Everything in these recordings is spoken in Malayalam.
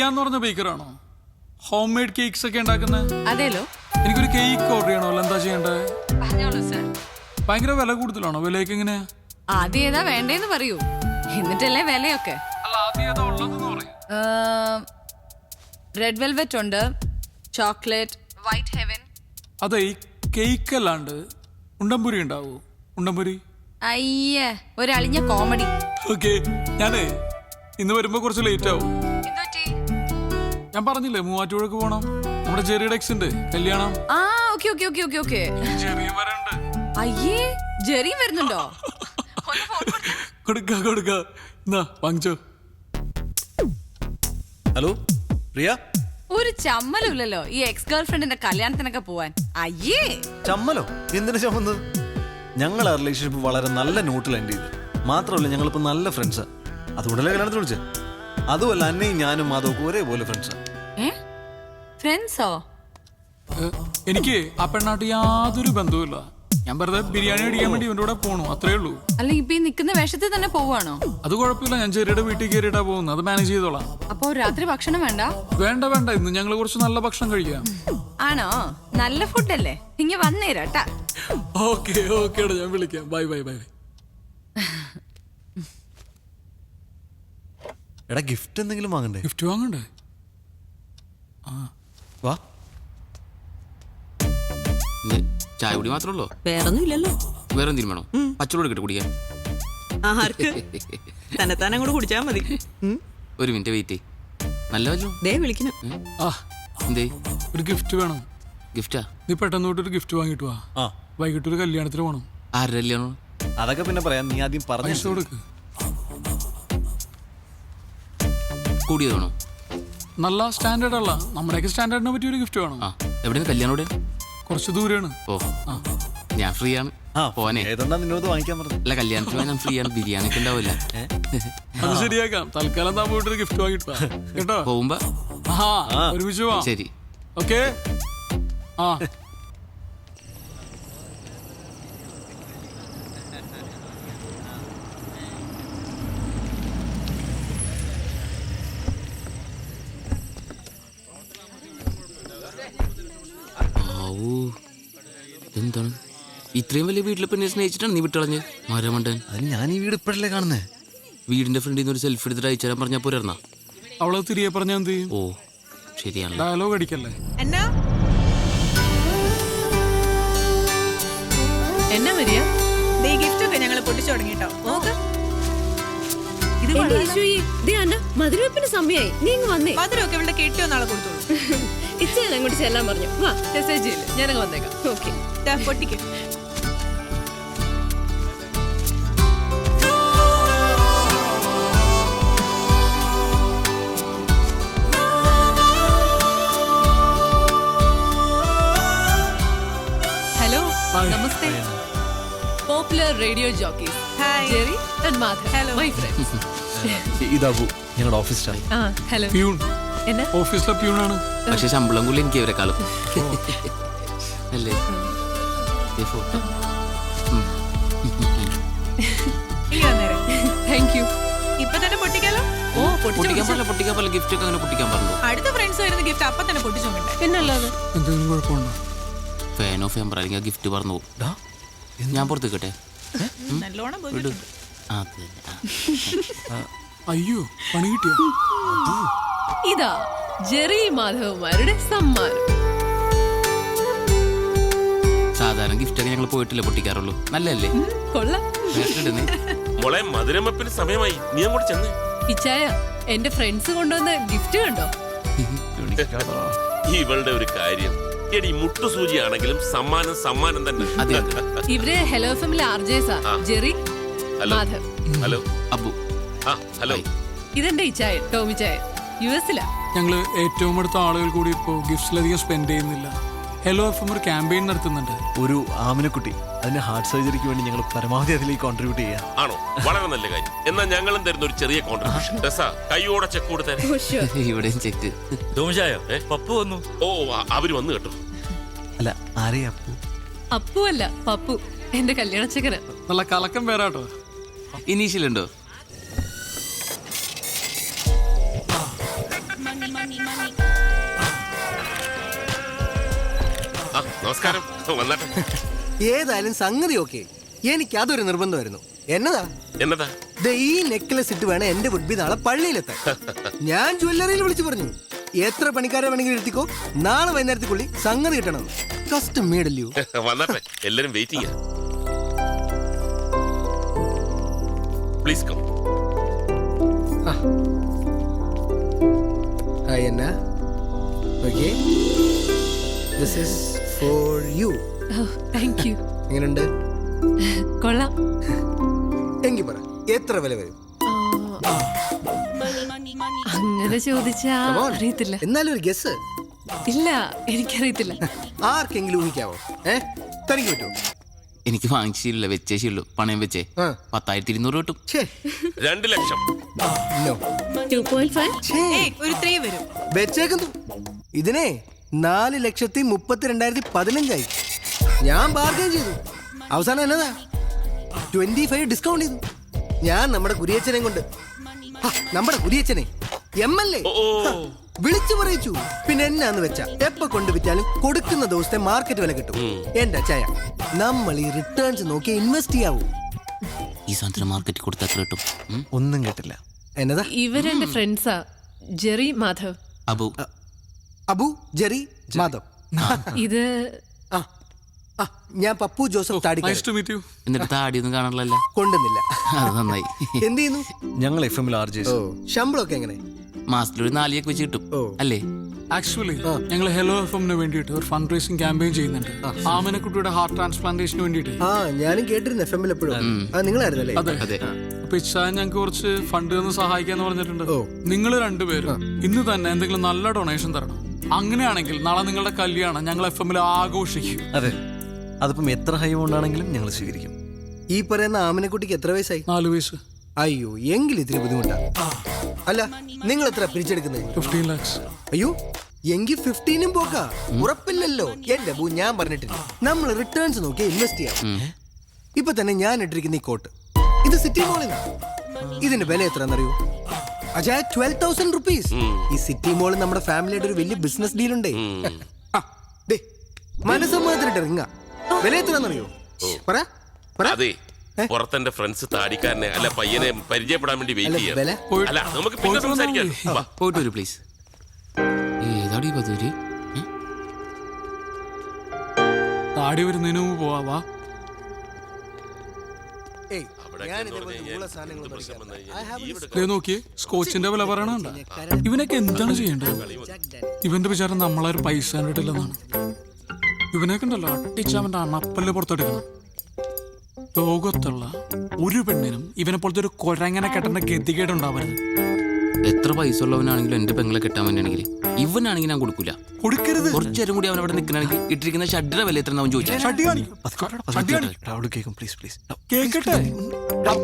എന്ന് പറഞ്ഞ ബേക്കറാണോ? ഹോം മെയ്ഡ് കേക്ക്സ് ഒക്കെ ഉണ്ടാക്കുന്നത്? അതേലോ. എനിക്കൊരു കേക്ക് ഓർഡർ ചെയ്യണമല്ലോ, എന്താ ചെയ്യണ്ടേ? പറഞ്ഞോളൂ സർ. ഭയങ്കര വില കൂടുതലാണോ? വിലയൊക്കെ എങ്ങനെയാ? ആദ്യം ഏതാ വേണ്ടേന്ന് പറയൂ, എന്നിട്ടല്ലേ വിലയൊക്കെ. റെഡ് വെൽവെറ്റ് ഉണ്ട്, ചോക്ലേറ്റ്, വൈറ്റ് ഹെവൻ. അതെ, ഈ കേക്ക് അല്ലാണ്ട് ഉണ്ടംപുരി ഉണ്ടാവോ? ഉണ്ടംപുരി? അയ്യേ, ഒരളിഞ്ഞ കോമഡി. ഓക്കെ, ഞാനേ ഇന്ന് വരുമ്പോ കുറച്ച് ലേറ്റ് ആവും. ഞാൻ പറഞ്ഞില്ലേ മൂവാറ്റുപുഴക്ക് പോണം, നമ്മുടെ ജെറിയുടെ എക്സിന്റെ കല്യാണം. ആ okay okay okay okay okay. അയ്യേ, ജെറിയും വരുന്നുണ്ടോ? കൊടുക്ക കൊടുക്ക, എന്നാ വാങ്ങിച്ചോ. ഹലോ പ്രിയ. ഒരു ചമ്മലുമില്ലല്ലോ ഈ എക്സ് ഗേൾ ഫ്രണ്ടിന്റെ കല്യാണത്തിനൊക്കെ പോവാൻ. അയ്യേ, ചമ്മലോ? എന്തിനു ചമ്മന്നത്? ഞങ്ങൾ ആ റിലേഷൻഷിപ്പ് വളരെ നല്ല നോട്ടിൽ എൻഡ് ചെയ്ത്. മാത്രമല്ല ഞങ്ങളിപ്പോ നല്ല ഫ്രണ്ട്സാ. അതുകൊണ്ടല്ലേ കല്യാണത്തിന് വിളിച്ചേ. അതുമല്ല അന്നയും ഞാനും മാധവക്കും ഒരേപോലെ ഫ്രണ്ട്സാ. ഫ്രണ്ട്സോ? എനിക്ക് ആ പെണ്ണാട്ട് യാതൊരു ബന്ധവുമില്ല. ഞാൻ വെറുതെ ബിരിയാണി അടിക്കാൻ വേണ്ടി ഇവന്റെ കൂടെ പോണു, അത്രേ ഉള്ളൂ. അല്ല ഇപ്പൊ ഈ നിക്കുന്ന വേഷത്തിൽ തന്നെ പോവാണോ? അത് കുഴപ്പമില്ല, ഞാൻ ചെറിയുടെ വീട്ടിൽ കയറിയിട്ടാ പോകുന്നത്, അത് മാനേജ് ചെയ്തോളാം. അപ്പൊ രാത്രി ഭക്ഷണം വേണ്ട? വേണ്ട വേണ്ട, ഇന്ന് ഞങ്ങൾ കുറച്ച് നല്ല ഭക്ഷണം കഴിക്കാം. ആണോ? നല്ല ഫുഡല്ലേ, ഇങ്ങ വന്നേരാട്ടാ. ഓക്കെ ഓക്കെ, ഞാൻ വിളിക്കാം. Bye bye bye. എടാ ഗിഫ്റ്റ് എന്തെങ്കിലും വാങ്ങണ്ടേ? ഗിഫ്റ്റ് വാങ്ങണ്ടേ? വാ. ചായ കുടി മാത്രമേ ഉള്ളൂ? വേറൊന്നും ഇല്ലല്ലോ. വേറെ എന്തെങ്കിലും വേണോ? പച്ചവെള്ളം കിട്ടി കുടിക്കാൻ? ആർക്ക്? തന്നെത്താൻ അങ്ങോട്ട് കുടിച്ചാ മതി. ഒരു മിനിറ്റ് വെയിറ്റ്. നല്ല വല്ലോ ദേ വിളിക്കണം. എന്തേ? ഒരു ഗിഫ്റ്റ് വേണം. ഗിഫ്റ്റാ? നീ പെട്ടെന്ന് തൊട്ടൊരു ഗിഫ്റ്റ് വാങ്ങിട്ട് വാ. വൈകിട്ട് ഒരു കല്യാണത്തിന് പോണം. ആരുടെ കല്യാണം? അതൊക്കെ പിന്നെ പറയാം, നീ ആദ്യം പൈസ പറഞ്ഞു കൊടുക്ക്. കൂടിയതാണോ? നല്ല സ്റ്റാൻഡേർഡ് അല്ല, നമ്മുടെയൊക്കെ സ്റ്റാൻഡേർഡിനെ പറ്റിയ ഒരു ഗിഫ്റ്റ് വേണം. എവിടെയാണ് കല്യാണം? എവിടെ? കുറച്ച് ദൂരെയാണ്. ഓ ഞാൻ ഫ്രീ ആണ്. പോനെ. ഏതൊണ്ടാ നിന്നോട് വാങ്ങിക്കാൻ പറഞ്ഞു? അല്ല കല്യാണത്തിന് ഞാൻ ഫ്രീ ആണ്, ബിരിയാണി ഒക്കെ ഉണ്ടാവില്ല. അത് ശരിയാക്കാം. തൽക്കാലം താൻ പോയിട്ടൊരു ഗിഫ്റ്റ് വാങ്ങിട്ട് വാ കേട്ടോ. പോകുമ്പോ ഒരുമിച്ച് പോവാം. ശരി. ഓക്കെ. ആ എന്താണ് ഇത്രയും വലിയ വീട്ടിലെ പെണ്ണെ സ്നേഹിച്ചിട്ടാണ് നീ വിട്ടളഞ്ഞ് മരമണ്ടൻ? അതിന് ഞാൻ ഈ വീട് ഇപ്പോഴല്ലേ കാണുന്നേ. വീടിന്റെ ഫ്രണ്ടിൽ നിന്ന് ഒരു സെൽഫി എടുത്തിട്ട് അയച്ചു തരാൻ പറഞ്ഞാൽ പോരാ? അവളെ തിരികെ പറഞ്ഞാൽ എന്ത് ചെയ്യും? ഓ ശരിയാണ്. ഡയലോഗ് അടിക്കല്ലേ. എന്നാ വരിക? ഗിഫ്റ്റ് ഒക്കെ ഞങ്ങൾ പൊട്ടിച്ചു തുടങ്ങിട്ടോ. മധുരവെപ്പിന് സമയമായി, നീ ഇങ്ങ് വന്നേ. മധുരമൊക്കെ ഇവിടെ കെട്ടിയോ നാളെ കൊടുത്തോളൂ. ഇച്ചാൻ അങ്ങോട്ട് ചെല്ലാൻ പറഞ്ഞു. വാ, മെസ്സേജ് ഇല്ല, ഞാനങ്ങ് വന്നേക്കാം. ഓക്കെ. പൊട്ടിക്ക്. Hello, namaste. Popular radio jockey Jerry and Madhav. Hello my friends. ഇതാബു, ഞങ്ങളുടെ ഓഫീസ് സ്റ്റാഫ്. ഹലോ. പ്യൂൺ. എന്നാ? ഓഫീസിലെ പ്യൂണാണ്. പക്ഷെ ശമ്പളം കൂടി എനിക്ക് ഇവരെക്കാളും അല്ലേ? Photo thank you. ഇപ്പൊ തന്നെ പൊട്ടിക്കാലോ. പൊട്ടിക്കാൻ പോലെ ഗിഫ്റ്റ് ഒക്കെ അങ്ങനെ പൊട്ടിക്കാൻ പറഞ്ഞു. അടുത്ത ഫ്രണ്ട്സ് വരുന്ന ഗിഫ്റ്റ് അപ്പൊ തന്നെ പൊട്ടിച്ചു. പിന്നല്ലാതെ എന്തെങ്കിലും കുഴപ്പമുണ്ടോ? ഫാൻ ഓഫ് ചെയ്യാൻ അല്ലെങ്കിൽ ഗിഫ്റ്റ് പറഞ്ഞു പോകും. ഞാൻ പുറത്ത് കേട്ടെ. നല്ലോണം അയ്യോ, പണി കിട്ടിയോ? ഇതാ ജെറി മാധവന്മാരുടെ സമ്മാനം. സാധാരണ ഗിഫ്റ്റ് ഒക്കെ ഞങ്ങൾ പോയിട്ടില്ല പൊട്ടിക്കാറുള്ളൂ. നല്ലല്ലേ? കൊള്ളാം. മോളെ മധുരം വെപ്പിന് സമയമായി, നീ അങ്ങോട്ട് ചെന്ന്. ഇച്ചായ, എന്റെ ഫ്രണ്ട്സ് കൊണ്ടുവന്ന ഗിഫ്റ്റ് കണ്ടോ? ഇവളുടെ ഒരു കാര്യം, എടി മുട്ടുസൂചിയാണെങ്കിലും സമ്മാനം തന്നെ. ഇവര് ഹലോ എഫ്എമ്മിലെ ആർജേസാ. Jerry, Madhav. Hello Abu. Hello. ഇതെന്റെ ഇച്ചായ, ടോമി ചായ, യുഎസിലാ. ഞങ്ങള് ഏറ്റവും അടുത്ത ആളുകൾ കൂടി ഇപ്പോ ഗിഫ്റ്റ്സിലധികം സ്പെൻഡ് ചെയ്യുന്നില്ല. ഹലോ എഫ്എം ഒരു ക്യാമ്പയിൻ നടത്തുന്നുണ്ട്. ഒരു ആമിനക്കുട്ടി, അതിന്റെ ഹാർട്ട് സർജറിക്ക് വേണ്ടി ഞങ്ങൾ പരമാവധി അതിലേക്ക് കോൺട്രിബ്യൂട്ട് ചെയ്യാം. ആണോ? വളരെ നല്ല കാര്യം. എന്നാൽ ഞങ്ങളും തരുന്ന ഒരു ചെറിയ കോൺട്രിബ്യൂഷൻ. കൈയോടെ ചെക്ക് കൊടുത്തേ. ഇവിടെയും ചെക്ക്. പപ്പു വന്നു. ഓ, അവര് വന്നു കേട്ടോ. അല്ല, ആരെയാ അപ്പു? അപ്പു അല്ല, പപ്പു, എന്റെ കല്യാണച്ചക്കന്. നല്ല കലക്കം പേരാട്ടോ. ഇനീഷ്യൽ ഉണ്ടോ? നമസ്കാരം. വന്നാട്ടെ. ഏതായാലും സംഗതി ഓക്കെ. എനിക്ക് അതൊരു നിർബന്ധമായിരുന്നു. എന്നതാ? എന്നതാ? ദേ ഈ നെക്ലസ് ഇട്ട് വേണം എന്റെ വുഡ് ബി നാളെ പള്ളിയിലെത്താൻ. ഞാൻ ജ്വല്ലറിയിൽ വിളിച്ചു പറഞ്ഞു, എത്ര പണിക്കാരെ വേണമെങ്കിലും എടുത്തിക്കോ, നാളെ വൈകുന്നേരത്തേക്കുള്ളിൽ സംഗതി കിട്ടണം. കസ്റ്റം മേഡല്ലോ. വന്നാട്ടെ. എല്ലാരും waiting. Please come. Hi Anna. Okay, this is for you. Thank you. എങ്ങനെയുണ്ട്? കൊള്ളാം. എങ്കി പറ, എത്ര വില വരും? അങ്ങനെ ചോദിച്ചാ Come on. അറിയത്തില്ല. എന്നാലും ഒരു ഗസ്. ഇല്ല, എനിക്കറിയത്തില്ല. ആർക്കെങ്കിലും ഊഹിക്കാവോ? തനിക്ക് പറ്റുമോ? എനിക്ക് വാങ്ങിച്ചില്ല, വെച്ചേ ശീലു, പണയം വെച്ചേ. ആ. 10,200 കിട്ടും. ഛേ, 2 ലക്ഷം. no. 2.5. ഛേ, ഏയ് ഒരു 3 വരും. വെച്ചേക്കുന്നു. ഇതിനെ 4,32,015 ഞാൻ ബാർഗൈൻ ചെയ്തു. അവസാനം എന്നതാ 25 ഡിസ്കൗണ്ട് ചെയ്തു. ഞാൻ നമ്മുടെ കുരിയച്ചനെ കൊണ്ട്, നമ്മുടെ കുരിയച്ചനെ MLA ഓ, ഓ. വിളിച്ചു പറയിച്ചു. പിന്നെ എന്നാന്ന് വെച്ചാ എപ്പോ കൊണ്ട് വിറ്റാലും കൊടുക്കുന്ന ദിവസത്തെ മാർക്കറ്റ് വില കിട്ടും. എന്റെ ചായ, നമ്മൾ ഈ റിട്ടേൺസ് നോക്കി ഇൻവെസ്റ്റ് ചെയ്യാവൂ. ഈ സാധനത്തിന് മാർക്കറ്റിൽ കൊടുത്താൽ എത്ര കിട്ടും? ഒന്നും കേട്ടില്ല. എന്നതാ? ഇവരെന്റെ ഫ്രണ്ട്സാ, ജെറി മാധവ്. അബു. അബു, ജെറി, മാധവ്. ഇത് ആ, ആ, ഞാൻ പപ്പു ജോസഫ് താടിക്കാരൻ. Nice to meet you. എന്നിട്ട് താടിയൊന്നും കാണാറില്ലല്ലോ. കൊണ്ടുവന്നില്ല. അത് നന്നായി. എന്ത് ചെയ്യുന്നു? ഞങ്ങൾ FM RJs. ശമ്പളമൊക്കെ എങ്ങനെ? മാസത്തിലൊരു 4 വെച്ച് കിട്ടും ഓ. അല്ലേ? ആക്ച്വലി ഞങ്ങൾ ഹെലോ FM-ന് വേണ്ടിയിട്ട് ഒരു ഫണ്ട് റേസിംഗ് ക്യാമ്പയിൻ ചെയ്യുന്നുണ്ട്. ആമനക്കുട്ടിയുടെ ഹാർട്ട് ട്രാൻസ്പ്ലാന്റേഷന് വേണ്ടിയിട്ട്. ആ, ഞാനും കേട്ടിരുന്നു FM-ൽ എപ്പോഴും. ആ, നിങ്ങളായിരുന്നല്ലേ? അതെ. അതെ. അപ്പൊ ഇച്ചാൻ ഞങ്ങൾക്ക് കുറച്ച് ഫണ്ട് തന്ന് സഹായിക്കാന്ന് പറഞ്ഞിട്ടുണ്ട്. ഓ. നിങ്ങൾ രണ്ടുപേരും ഇന്ന് തന്നെ എന്തെങ്കിലും നല്ല ഡൊണേഷൻ തരണം. അങ്ങനെയാണെങ്കിൽ നാളെ നിങ്ങളുടെ കല്യാണം ഞങ്ങൾ FM-ൽ ആഘോഷിക്കും. അതെ, അതിപ്പം എത്ര ഹൈ കൊണ്ടാണെങ്കിലും ഞങ്ങൾ സ്വീകരിക്കും. ഈ പറയുന്ന ആമനക്കുട്ടിക്ക് എത്ര വയസ്സായി? 4 വയസ്സ്. അയ്യോ, എങ്കിൽ ഇത്തിരി ബുദ്ധിമുട്ടാ. അല്ല, നിങ്ങൾ എത്ര പിരിച്ചെടുക്കുന്നത്? 15 lakhs. അയ്യോ, എങ്കിൽ 15 പോക്കാ. ഉറപ്പില്ലല്ലോ. എന്റെ ബൂ, ഞാൻ പറഞ്ഞിട്ടില്ല, നമ്മൾ റിട്ടേൺസ് നോക്കി ഇൻവെസ്റ്റ് ചെയ്യാം. ഇപ്പൊ തന്നെ ഞാൻ ഇട്ടിരിക്കുന്ന ഈ കോട്ട്, ഇത് സിറ്റി മോളിൽ ഇതിന്റെ വില എത്രയെന്നറിയോ? അജയ, 12,000 rupees. ഈ സിറ്റി മോളിൽ നമ്മുടെ ഫാമിലിയുടെ ഒരു വലിയ ബിസിനസ് ഡീൽ ഉണ്ടേ. മനസ്സമ്മതത്തിനിട്ട് റിങ്ങ. വില എത്രയെന്നറിയോ? പറ പറ. അതെ, പുറത്തെന്റെ ഫ്രണ്ട്സ് താടിക്കാരനെ അല്ല പയ്യനെ പരിചയപ്പെടാൻ വേണ്ടി വെയിറ്റ് ചെയ്യാം. വില അല്ല, നമുക്ക് പിന്നെ സംസാരിക്കാം. വാ. പോയിട്ട് വരൂ പ്ലീസ്. ഏതാടി പതൂര്? താടി വരുന്നതിന് മുമ്പ് പോവാ. ഏയ്, ഞാൻ ഇതേപോലത്തെ ഉള്ള സാധനങ്ങൾ പഠിക്കാറില്ല. I have a നോക്കിയേ, സ്കോച്ചിന്റെ വില പറയണണ്ട. ഇവനൊക്കെ എന്താണ് ചെയ്യേണ്ടത്? ഇവന്റെ വിചാരം നമ്മളാരും പൈസ കണ്ടിട്ടില്ലെന്നാണ്. ഇവനൊക്കെ ഉണ്ടല്ലോ, അട്ടിച്ചവന്റെ അണപ്പല്ല് പുറത്തെടുക്കണം. ലോകത്തുള്ള ഒരു പെണ്ണിനും ഇവനെ പോലത്തെ ഒരു കൊരങ്ങനെ കെട്ടേണ്ട ഗതികേടുണ്ടാവരുത്. എത്ര പൈസ ഉള്ളവനാണെങ്കിലും എന്റെ പെങ്ങളെ കെട്ടാൻ വേണ്ടിയാണെങ്കിൽ ഇവനാണെങ്കിൽ ഞാൻ കൊടുക്കൂല. കൊടുക്കരുത്. കുറച്ചു നേരം കൂടി അവൻ അവിടെ നിൽക്കണമെങ്കിൽ ഇട്ടിരിക്കുന്ന ഷഡ്ഡിയുടെ വില എത്ര അവൻ ചോദിച്ചാൽ ഷഡ്ഡി കാണിക്കും. ഷഡ്ഡി കാണിക്കും. അവിടെ കേൾക്കും, പ്ലീസ് പ്ലീസ്. കേക്കട്ടെ.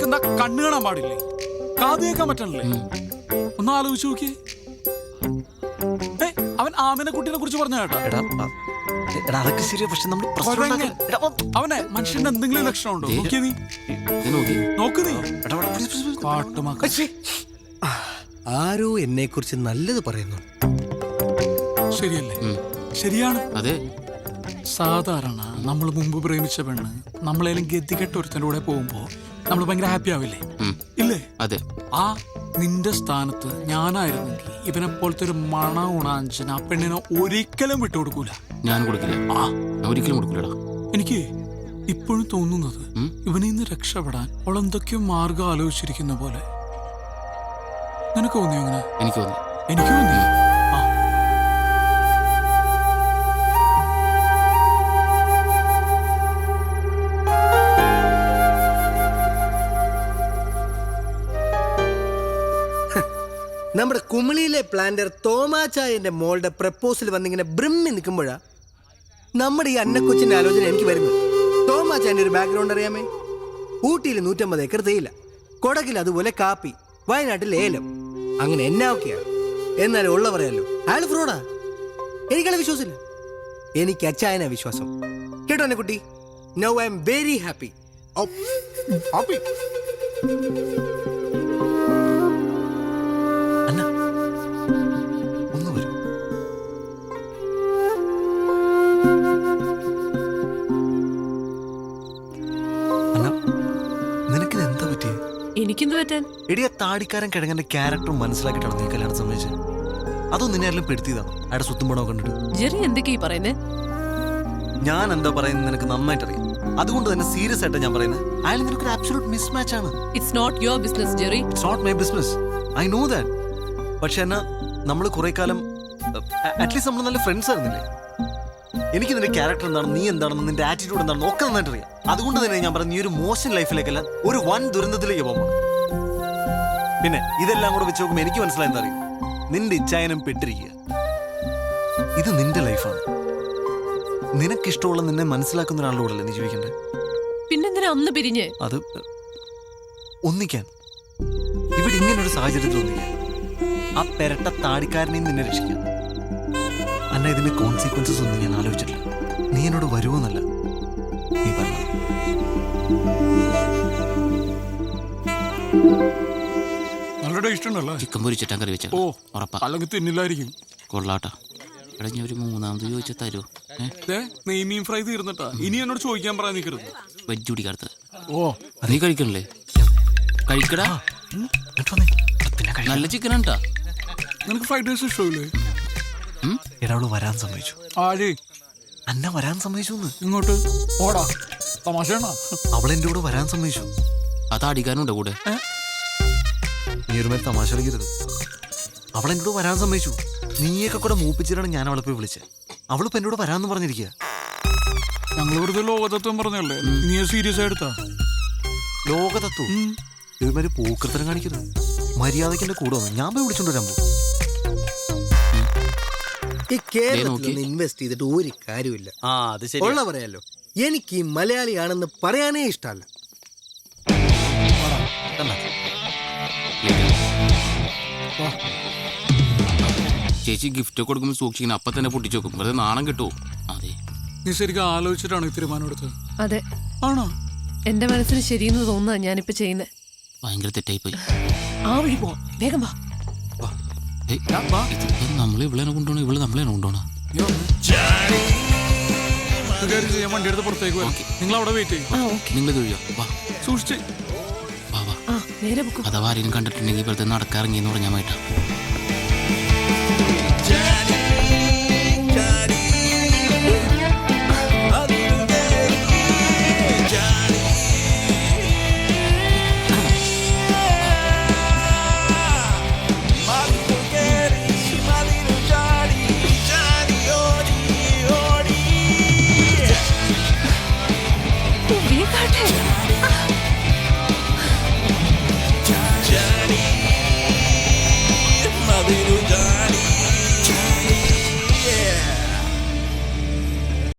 എന്താ കണ്ണ് കാണാൻ പാടില്ലേ? കാത് കേൾക്കാൻ പറ്റണല്ലേ? ഒന്ന് ആലോചിച്ച് നോക്കിയേ. അവൻ ആമിനെ കുറിച്ച് പറഞ്ഞ കേട്ടോ. എടാ, അതൊക്കെ ശരിയാ, പക്ഷെ നമ്മൾ കൊരങ്ങൻ. അവനെ മനുഷ്യന്റെ എന്തെങ്കിലും ലക്ഷണം ഉണ്ടോ? നോക്കിയേ നീ. നോക്കി. നോക്ക് നീ. എടാ, കാട്ടുമക്ക. ആരോ എന്നെ കുറിച്ച് നല്ലത് പറയുന്നു. ശരിയല്ലേ? ശരിയാണ്. അതെ. സാധാരണ നമ്മൾ മുമ്പ് പ്രേമിച്ച പെണ്ണ് നമ്മളേലും ഗതികെട്ട ഒരുത്തൻ്റെ കൂടെ പോകുമ്പോ നമ്മൾ ഭയങ്കര ഹാപ്പി ആവില്ലേ? ഇല്ലേ? അതെ. ആ നിന്റെ സ്ഥാനത്ത് ഞാനായിരുന്നെങ്കിൽ ഇവനെ പോലത്തെ ഒരു മണ ഉണാഞ്ചൻ ആ പെണ്ണിനെ ഒരിക്കലും വിട്ടുകൊടുക്കൂല. ഞാൻ കൊടുക്കില്ല. ഞാൻ ഒരിക്കലും കൊടുക്കില്ലടാ. എനിക്ക് ഇപ്പോഴും തോന്നുന്നത് ഇവനിൽ നിന്ന് രക്ഷപ്പെടാൻ അവൾ എന്തൊക്കെയോ മാർഗം ആലോചിച്ചിരിക്കുന്ന പോലെ. നിനക്ക് തോന്നിയോ അങ്ങനെ? എനിക്ക് തോന്നി. എനിക്ക് തോന്നി. നമ്മുടെ കുമിളിയിലെ പ്ലാന്റർ തോമാച്ചായന്റെ മോളുടെ പ്രപ്പോസൽ വന്നിങ്ങനെ ബ്രിമ്മി നിൽക്കുമ്പോഴാ നമ്മുടെ ഈ അന്നക്കൊച്ചിന്റെ ആലോചന എനിക്ക് വരുന്നത്. തോമാച്ചായന്റെ ഒരു ബാക്ക്ഗ്രൗണ്ട് അറിയാമേ? ഊട്ടിയിൽ 150 ഏക്കർ തേയില, കൊടകിൽ അതുപോലെ കാപ്പി, വയനാട്ടിൽ ഏലം. അങ്ങനെ എന്നാ ഒക്കെയാ. എന്നാലും ഉള്ള പറയാലോ, അയാൾ ഫ്രോഡാ. എനിക്കയാളെ വിശ്വാസമില്ല. എനിക്ക് അച്ചായനാ വിശ്വാസം. കേട്ടോ എന്നെ കുട്ടി? Now I am very happy. ഒന്ന് വരും. പറ്റാൻ? എടിയ താടിക്കാരൻ കിഴങ്ങന്റെ ക്യാരക്ടർ മനസ്സിലാക്കിയിട്ടാണ് നീ കല്യാണം സമ്മതിച്ചത്. അതോ നിന്നെ ആരെങ്കിലും പെടുത്തിയതാണ് അയാളുടെ സ്വത്തും പണമോ കണ്ടിട്ട്? ജെറി എന്തൊക്കെയാ പറയുന്നേ? ഞാൻ എന്താ പറയുന്നത് നിനക്ക് നന്നായിട്ട് അറിയാം. അതുകൊണ്ട് തന്നെ സീരിയസ് ആയിട്ട് ഞാൻ പറയുന്നത് അയാൾ നിനക്ക് ഒരു അബ്സല്യൂട്ട് മിസ്മാച്ച് ആണ്. It's not your business Jerry. It's not my business, I know that. പക്ഷെ എന്നാ നമ്മൾ കുറെ കാലം അറ്റ്ലീസ്റ്റ് നമ്മൾ നല്ല ഫ്രണ്ട്സ് ആയിരുന്നില്ലേ? എനിക്ക് നിന്റെ ക്യാരക്ടർ എന്താണെന്ന്, നീ എന്താണെന്ന്, നിന്റെ ആറ്റിറ്റ്യൂഡ് എന്താണെന്ന് ഒക്കെ നന്നായിട്ട് അറിയാം. അതുകൊണ്ട് തന്നെ ഞാൻ പറഞ്ഞു, നീ ഒരു മോശം ലൈഫിലേക്കല്ല ഒരു വൻ ദുരന്തത്തിലേക്ക് പോകുമ്പോൾ. പിന്നെ ഇതെല്ലാം കൂടെ വെച്ച് നോക്കുമ്പോൾ എനിക്ക് മനസ്സിലായെന്ന് അറിയും, നിന്റെ ഇച്ഛായനം പെട്ടിരിക്കുക. ഇത് നിന്റെ ലൈഫാണ്. നിനക്കിഷ്ടമുള്ള നിന്നെ മനസ്സിലാക്കുന്ന ഒരാളുടെ കൂടെ അല്ലേ നീ ജീവിക്കണ്ടേ? പിന്നെന്തിനാ അന്ന് പിരിഞ്ഞ്? അത് ഒന്നിക്കാൻ, ഇവിടെ ഇങ്ങനൊരു സാഹചര്യത്തിൽ ഒന്നിക്കാൻ, ആ പെരട്ട താടിക്കാരനെയും നിന്നെ രക്ഷിക്കാൻ. അല്ല, ഇതിന്റെ കോൺസിക്വൻസസ് ഒന്നും ഞാൻ ആലോചിച്ചിട്ടില്ല. നീ എന്നോട് വരുമെന്നല്ല നീ പറഞ്ഞു. നല്ല ടേസ്റ്റ് ഉണ്ടല്ലേ? ചിക്കൻ പൊരിച്ചിട്ടാ കറി വെച്ച. ഓ, ഉറപ്പാ. അല്ലെങ്കിൽ തിന്നില്ലായിരിക്കും. കൊള്ളാട്ടാ. എടാ ഞാൻ ഒരു മൂന്നാമത് ചോദിച്ചാൽ തരുമോ? നെയ്മീൻ ഫ്രൈ തീർന്നിട്ടാ. ഇനി എന്നോട് ചോദിക്കാൻ പറയാൻ നിൽക്കരുത്. വെജ് കുടിക്കാത്ത. ഓ, നീ കഴിക്കണല്ലേ? കഴിക്കടാ. നല്ല ചിക്കൻ കേട്ടാ. നിനക്ക് ഫ്രൈഡ് റൈസ് ഇഷ്ടമില്ലേ? എടാ, അവള് വരാൻ സമ്മതിച്ചു. ആഴേ അന്ന വരാൻ സമ്മതിച്ചു. ഇങ്ങോട്ട് ഓടാ. തമാശയാണോ? അവൾ എന്റെ കൂടെ വരാൻ സമ്മതിച്ചു. അത് അടിക്കാനുണ്ടോ കൂടെ? നീ ഒരു മേൽ തമാശ കളിക്കരുത്. അവൾ എന്റെ കൂടെ വരാൻ സമ്മതിച്ചു. നീയൊക്കെ കൂടെ മൂപ്പിച്ചിട്ടാണ് ഞാൻ അവളെ പോയി വിളിച്ചത്. അവളിപ്പോ എന്നോട് വരാന്ന് പറഞ്ഞിരിക്കുക. ഞങ്ങൾ വെറുതെ ലോകതത്വം പറഞ്ഞല്ലേ, നീ സീരിയസ് ആയിട്ടാ? ലോകതത്വം ഇതുമാതിരി പൂക്കൃത്തരം കാണിക്കരുത്. മര്യാദയ്ക്ക് എന്റെ കൂടെ വന്നു ഞാൻ പോയി വിളിച്ചോണ്ട് വരാൻ പോകും. ഈ കേരളത്തിൽ ഇൻവെസ്റ്റ് ചെയ്തിട്ട് ഒരു കാര്യമില്ല. ഉള്ള പറയാലോ, എനിക്ക് ഈ മലയാളിയാണെന്ന് പറയാനേ ഇഷ്ടമല്ല. ചേച്ചി ഗിഫ്റ്റ് കൊടുക്കുമ്പോൾ സൂക്ഷിക്കണം. അപ്പൊ തന്നെ പൊട്ടിച്ചു നോക്കും. വെറുതെ നാണം കിട്ടുമോ? അതെ. നീ ശരിക്കും ആലോചിച്ചിട്ടാണ് ഈ തീരുമാനം എടുത്തത്? അതെ. ആണോ? എന്റെ മനസ്സിന് ശരിയെന്ന് തോന്നുക ഞാനിപ്പോ ചെയ്യുന്നത്. ഭയങ്കര തെറ്റായി പോയി. ആ വഴി പോവാം. വേഗം വാ. നമ്മള് ഇവളെ കൊണ്ടുപോണോ? ഇവള് നമ്മളെ കൊണ്ടുപോണോ? ഞാൻ വണ്ടി എടുത്ത് പുറത്തേക്ക് വരാം. നിങ്ങൾ അവിടെ വെയിറ്റ് ചെയ്യും. നിങ്ങൾ തൊഴിയോ? വാ, സൂക്ഷിച്ച് വാ വാ. നേരെ പൊക്കോ. അഥവാ ആരെയും കണ്ടിട്ടുണ്ടെങ്കിൽ വെറുതെ നടക്കാറിങ്ങിയെന്ന് പറഞ്ഞാൽ മായിട്ടാ.